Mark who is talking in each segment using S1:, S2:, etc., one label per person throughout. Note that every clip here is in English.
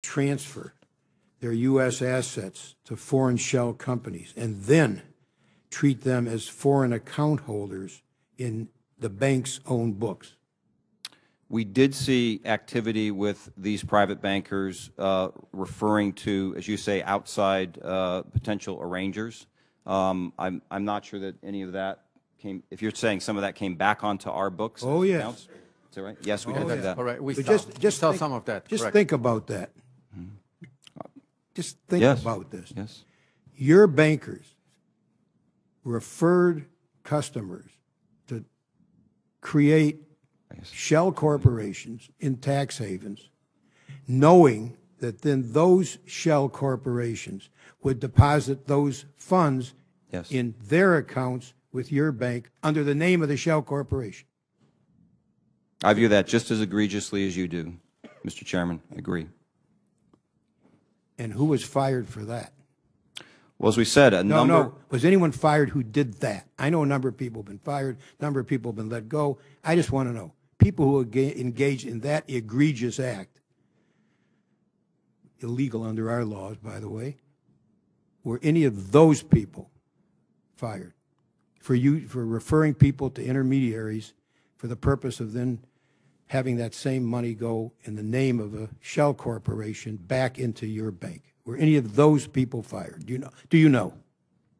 S1: transfer their U.S. assets to foreign shell companies and then treat them as foreign account holders in the bank's own books?
S2: We did see activity with these private bankers referring to, as you say, outside potential arrangers. I'm not sure that any of that came. If you're saying some of that came back onto our books.
S1: Oh yes.
S2: Accounts, is that right? Yes, we did do that.
S3: All right, we
S1: So
S3: saw some of that.
S1: Just
S3: correct.
S1: think about that. Just think
S2: Yes.
S1: about this.
S2: Yes.
S1: Your bankers referred customers to create shell corporations in tax havens, knowing that then those shell corporations would deposit those funds
S2: Yes.
S1: in their accounts with your bank under the name of the shell corporation.
S2: I view that just as egregiously as you do, Mr. Chairman. I agree.
S1: And who was fired for that?
S2: Well, as we said,
S1: No. Was anyone fired who did that? I know a number of people have been fired, a number of people have been let go. I just want to know, people who engaged in that egregious act, illegal under our laws, by the way, were any of those people fired for referring people to intermediaries for the purpose of then having that same money go in the name of a shell corporation back into your bank? Were any of those people fired? Do you know? Do you know?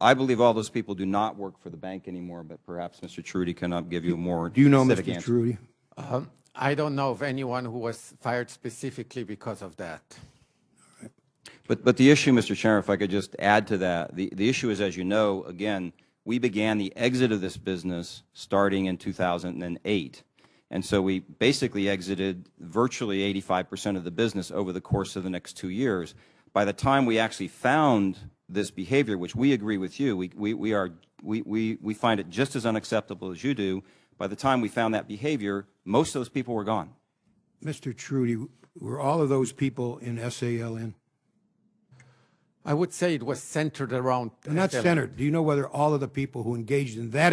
S2: I believe all those people do not work for the bank anymore, but perhaps Mr. Trudy can give you a more
S1: Do you know,
S2: specific
S1: Mr.
S2: answer.
S1: Trudy?
S3: I don't know of anyone who was fired specifically because of that.
S2: But the issue, Mr. Chairman, if I could just add to that, the issue is, as you know, again, we began the exit of this business starting in 2008. And so we basically exited virtually 85% of the business over the course of the next 2 years. By the time we actually found this behavior, which we agree with you, we find it just as unacceptable as you do. By the time we found that behavior, most of those people were gone.
S1: Mr. Trudy, were all of those people in SALN?
S3: I would say it was centered around.
S1: Not centered. Do you know whether all of the people who engaged in that